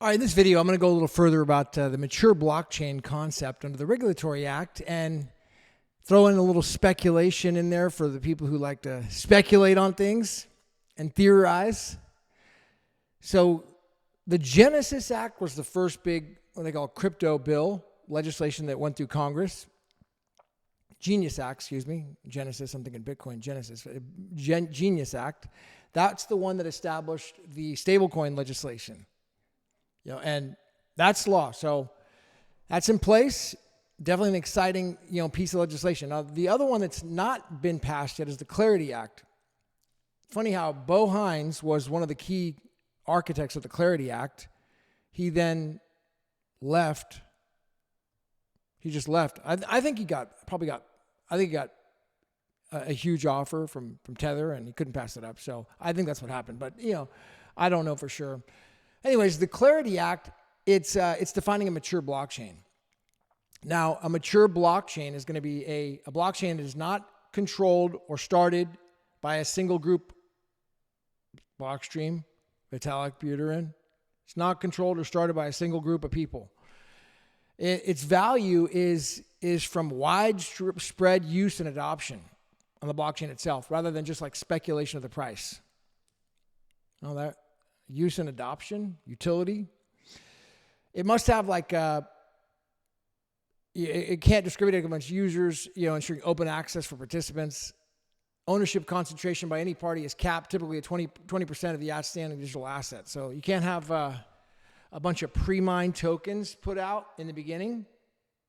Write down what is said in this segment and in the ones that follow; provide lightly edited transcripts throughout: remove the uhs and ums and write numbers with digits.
All right, in this video, I'm going to go a little further about the mature blockchain concept under the Regulatory Act and throw in a little speculation in there for the people who like to speculate on things and theorize. So the Genesis Act was the first big, what they call crypto bill, legislation that went through Congress. Genius Act, excuse me. Genesis, I'm thinking Bitcoin, Genesis. Genius Act. That's the one that established the stablecoin legislation. And that's law. So that's in place. Definitely an exciting, piece of legislation. Now, the other one that's not been passed yet is the Clarity Act. Funny how Bo Hines was one of the key architects of the Clarity Act. He then left. He just left. I think he got a huge offer from Tether, and he couldn't pass it up. So I think that's what happened. But I don't know for sure. Anyways, the Clarity Act, it's defining a mature blockchain. Now, a mature blockchain is going to be a blockchain that is not controlled or started by a single group. Blockstream, Vitalik Buterin. It's not controlled or started by a single group of people. Its value is from widespread use and adoption on the blockchain itself, rather than just like speculation of the price. All that. Use and adoption, utility. It must have it can't discriminate amongst users, ensuring open access for participants. Ownership concentration by any party is capped typically at 20% of the outstanding digital assets. So you can't have a bunch of pre-mined tokens put out in the beginning.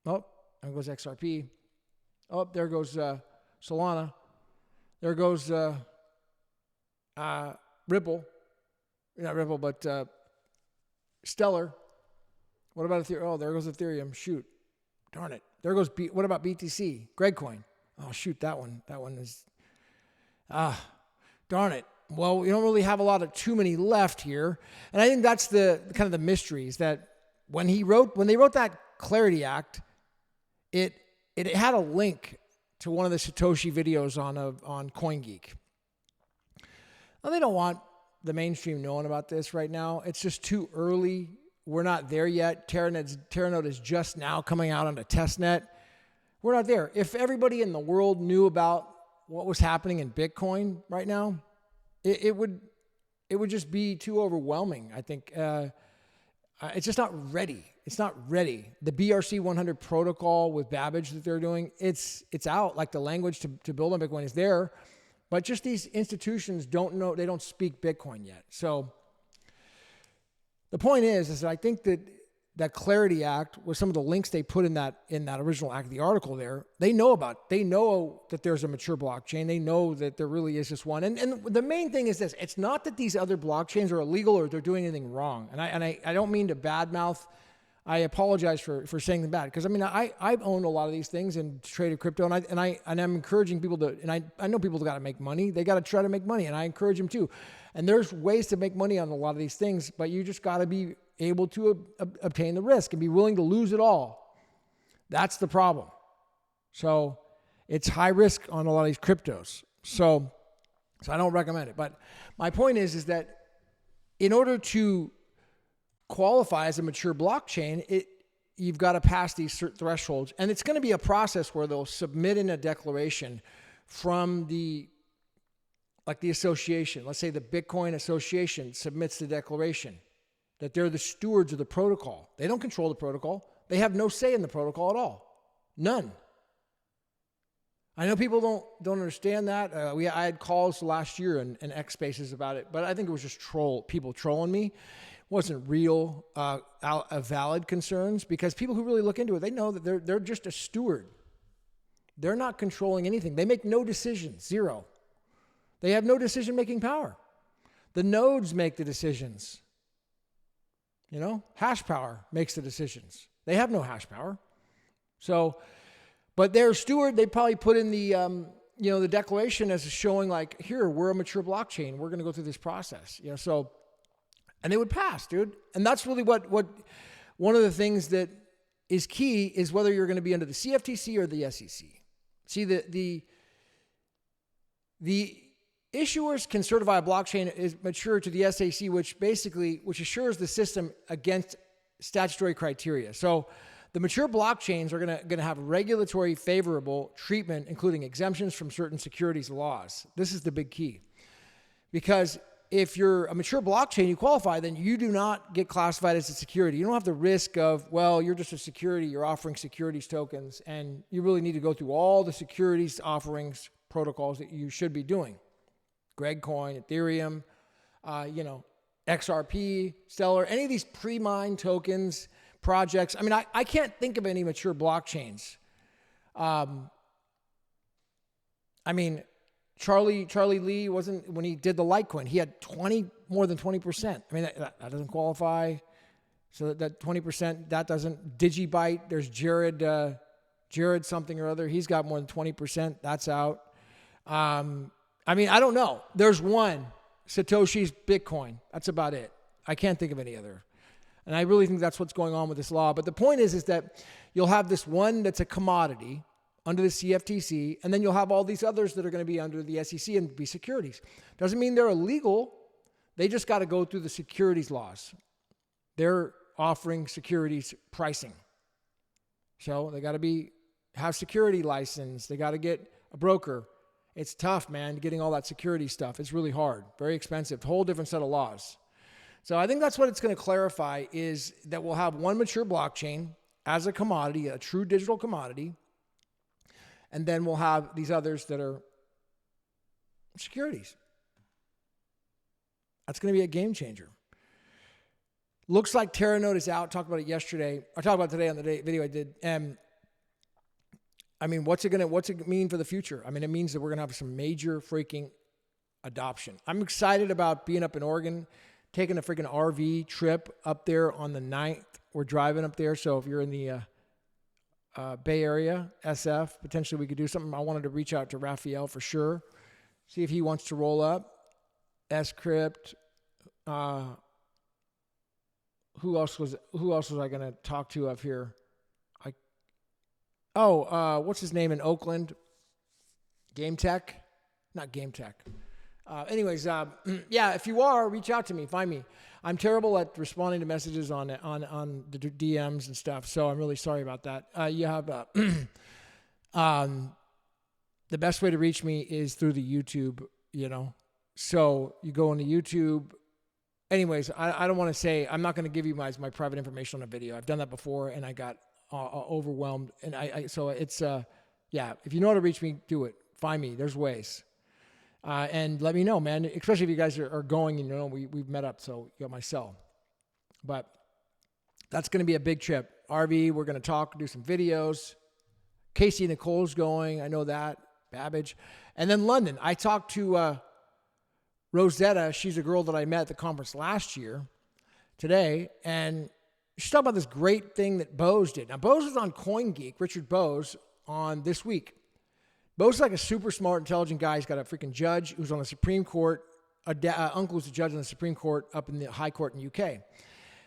Oh, there goes XRP. Oh, there goes Solana. There goes Ripple. Not Ripple, but Stellar. What about Ethereum? Oh, there goes Ethereum. Shoot. Darn it. There goes what about BTC? Gregcoin. Oh, shoot, that one. That one is... darn it. Well, we don't really have too many left here. And I think that's the kind of the mystery is that when they wrote that Clarity Act, it had a link to one of the Satoshi videos on CoinGeek. Now, they don't want the mainstream knowing about this right now. It's just too early. We're not there yet. Teranode is just now coming out on a testnet. We're not there. If everybody in the world knew about what was happening in Bitcoin right now, it would just be too overwhelming. I think it's just not ready. It's not ready. The BRC 100 protocol with Babbage that they're doing, it's out. Like the language to build on Bitcoin is there. But just these institutions don't know, they don't speak Bitcoin yet. So the point is that I think that Clarity Act with some of the links they put in that original act, the article there, they know that there's a mature blockchain. They know that there really is just one. And the main thing is this, it's not that these other blockchains are illegal or they're doing anything wrong. And I don't mean to badmouth. I apologize for saying them bad because I've owned a lot of these things and traded crypto and I'm encouraging people to, and I know people got to make money. They got to try to make money and I encourage them too. And there's ways to make money on a lot of these things, but you just got to be able to obtain the risk and be willing to lose it all. That's the problem. So it's high risk on a lot of these cryptos. So I don't recommend it. But my point is that in order to qualify as a mature blockchain, you've got to pass these thresholds. And it's going to be a process where they'll submit in a declaration from the association. Let's say the Bitcoin Association submits the declaration that they're the stewards of the protocol. They don't control the protocol. They have no say in the protocol at all. None. I know people don't understand that. I had calls last year and X Spaces about it, but I think it was just people trolling me. It wasn't real, valid concerns because people who really look into it, they know that they're just a steward. They're not controlling anything. They make no decisions, zero. They have no decision-making power. The nodes make the decisions. Hash power makes the decisions. They have no hash power. So, but they're a steward. They probably put in the declaration as showing here, we're a mature blockchain. We're going to go through this process. And they would pass, dude. And that's really what one of the things that is key is whether you're going to be under the CFTC or the SEC. See, the issuers can certify a blockchain is mature to the SEC, which assures the system against statutory criteria. So the mature blockchains are going to have regulatory favorable treatment, including exemptions from certain securities laws. This is the big key. Because if you're a mature blockchain, you qualify, then you do not get classified as a security. You don't have the risk of, well, you're just a security, you're offering securities tokens, and you really need to go through all the securities offerings protocols that you should be doing. Gregcoin, Ethereum, XRP, Stellar, any of these pre-mined tokens, projects. I mean, I can't think of any mature blockchains. Charlie Lee wasn't, when he did the Litecoin, he had more than 20%. I mean, that doesn't qualify. So that 20%, that doesn't. Digibyte, there's Jared something or other. He's got more than 20%. That's out. I don't know. There's one, Satoshi's Bitcoin. That's about it. I can't think of any other. And I really think that's what's going on with this law. But the point is that you'll have this one that's a commodity under the CFTC, and then you'll have all these others that are going to be under the SEC and be securities. Doesn't mean they're illegal. They just got to go through the securities laws. They're offering securities pricing. So they got to have security license. They got to get a broker. It's tough, man, getting all that security stuff. It's really hard, very expensive, whole different set of laws. So I think that's what it's going to clarify, is that we'll have one mature blockchain as a commodity, a true digital commodity, and then we'll have these others that are securities. That's going to be a game changer. Looks like Teranode is out. Talked about it yesterday. I talked about it today on the video I did. What's it mean for the future? I mean, it means that we're going to have some major freaking adoption. I'm excited about being up in Oregon, taking a freaking RV trip up there on the 9th. We're driving up there. So if you're in the Bay Area, SF, potentially we could do something. I wanted to reach out to Raphael for sure. See if he wants to roll up. S-Crypt. Who else was I going to talk to up here? What's his name in Oakland? Game Tech? Not Game Tech. If you are, reach out to me. Find me. I'm terrible at responding to messages on the DMs and stuff, so I'm really sorry about that. You have the best way to reach me is through the YouTube, So you go into YouTube. Anyways, I don't want to say, I'm not going to give you my private information on a video. I've done that before, and I got overwhelmed. And if you know how to reach me, do it. Find me. There's ways. And let me know, man, especially if you guys are going and we've met up, so you got my cell. But that's going to be a big trip. RV, we're going to talk, do some videos. Casey Nicole's going, I know that. Babbage. And then London. I talked to Rosetta. She's a girl that I met at the conference last year, today, and she's talking about this great thing that Bose did. Now, Bose was on CoinGeek, Richard Bose, on This Week. Bose is like a super smart, intelligent guy. He's got a freaking judge who's on the Supreme Court. Uncle who's a judge on the Supreme Court up in the High Court in UK.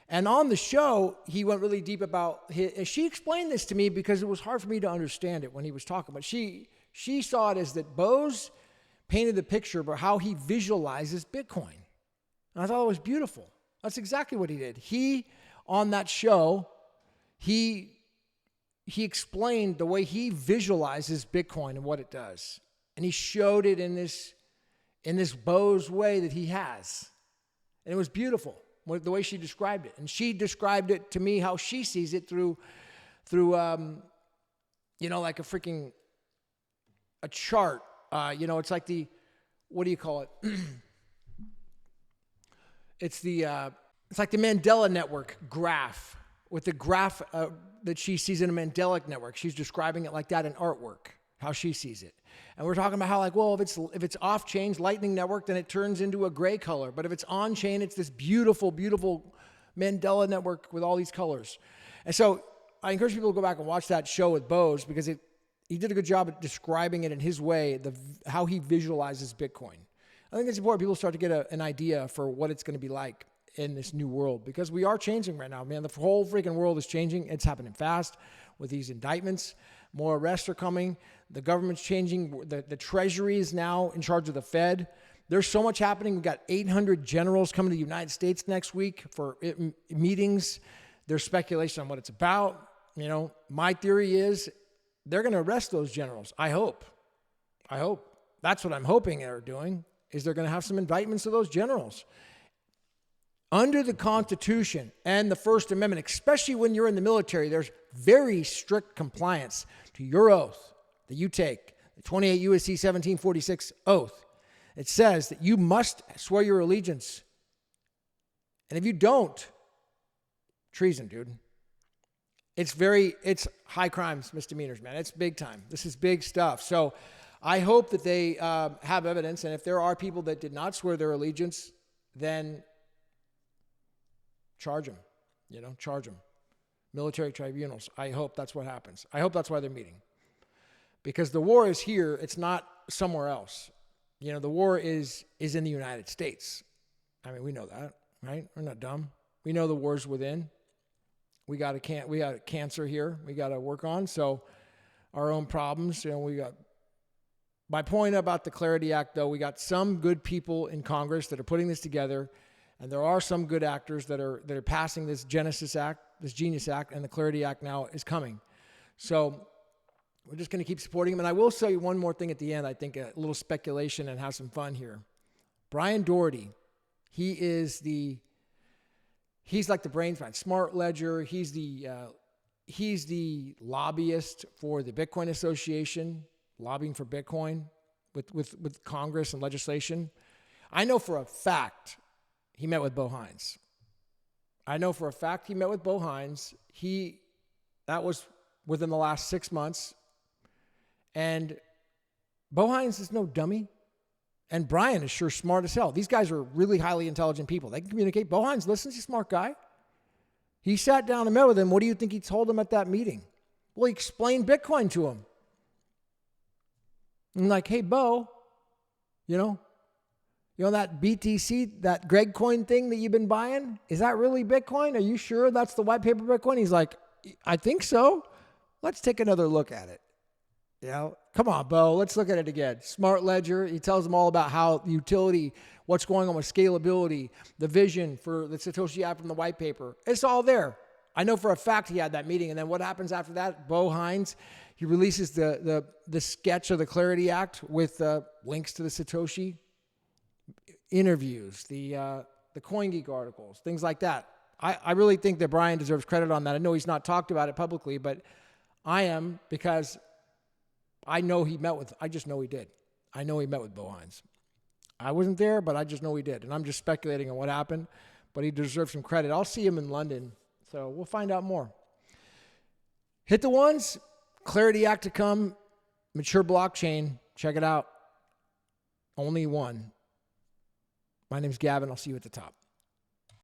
And on the show, he went really deep about she explained this to me because it was hard for me to understand it when he was talking. But she saw it as that Bose painted the picture about how he visualizes Bitcoin. And I thought it was beautiful. That's exactly what he did. On that show, he explained the way he visualizes Bitcoin and what it does. And he showed it in this Bose way that he has. And it was beautiful, the way she described it. And she described it to me how she sees it through like a chart. It's like what do you call it? It's like the Mandela network graph, with the graph that she sees in a Mandela network. She's describing it like that in artwork, how she sees it. And we're talking about how if it's off-chain Lightning Network, then it turns into a gray color. But if it's on-chain, it's this beautiful, beautiful Mandela network with all these colors. And so I encourage people to go back and watch that show with Bose, because he did a good job at describing it in his way, how he visualizes Bitcoin. I think it's important people start to get an idea for what it's going to be like in this new world, because we are changing right now, man. The whole freaking world is changing. It's happening fast with these indictments. More arrests are coming. The government's changing. The Treasury is now in charge of the Fed. there's so much happening. We've got 800 generals coming to the United States next week for meetings. There's speculation on what it's about. My theory is they're going to arrest those generals. I hope. That's what I'm hoping they're doing, is they're going to have some indictments of those generals. Under the Constitution and the First Amendment, especially when you're in the military, there's very strict compliance to your oath that you take, the 28 U.S.C. 1746 oath. It says that you must swear your allegiance. And if you don't, treason, dude. It's high crimes, misdemeanors, man. It's big time. This is big stuff. So I hope that they have evidence. And if there are people that did not swear their allegiance, then charge them, charge them. Military tribunals. I hope that's what happens. I hope that's why they're meeting. Because the war is here. It's not somewhere else. The war is in the United States. I mean, we know that, right? We're not dumb. We know the war's within. We got a cancer here we got to work on. So our own problems, we got. My point about the Clarity Act, though, we got some good people in Congress that are putting this together, and there are some good actors that are passing this Genius Act, and the Clarity Act now is coming. So we're just going to keep supporting them. And I will say one more thing at the end. I think a little speculation and have some fun here. Brian Doherty, he's like the brain behind Smart Ledger. He's the lobbyist for the Bitcoin Association, lobbying for Bitcoin with Congress and legislation. I know for a fact he met with Bo Hines. That was within the last 6 months. And Bo Hines is no dummy. And Brian is sure smart as hell. These guys are really highly intelligent people. They can communicate. Bo Hines listens. He's a smart guy. He sat down and met with him. What do you think he told him at that meeting? Well, he explained Bitcoin to him. I'm like, hey, Bo, that BTC, that Greg coin thing that you've been buying, is that really Bitcoin? Are you sure that's the white paper Bitcoin? He's like, I think so. Let's take another look at it. Come on, Bo, let's look at it again. Smart Ledger, he tells them all about how utility, what's going on with scalability, the vision for the Satoshi app from the white paper. It's all there. I know for a fact he had that meeting. And then what happens after that? Bo Hines, he releases the sketch of the Clarity Act with links to the Satoshi interviews, the CoinGeek articles, things like that. I really think that Brian deserves credit on that. I know he's not talked about it publicly, but I am, because I just know he did. I know he met with Bo Hines. I wasn't there, but I just know he did. And I'm just speculating on what happened, but he deserves some credit. I'll see him in London, so we'll find out more. Hit the ones. Clarity Act to come. Mature blockchain. Check it out. Only one. My name's Gavin. I'll see you at the top.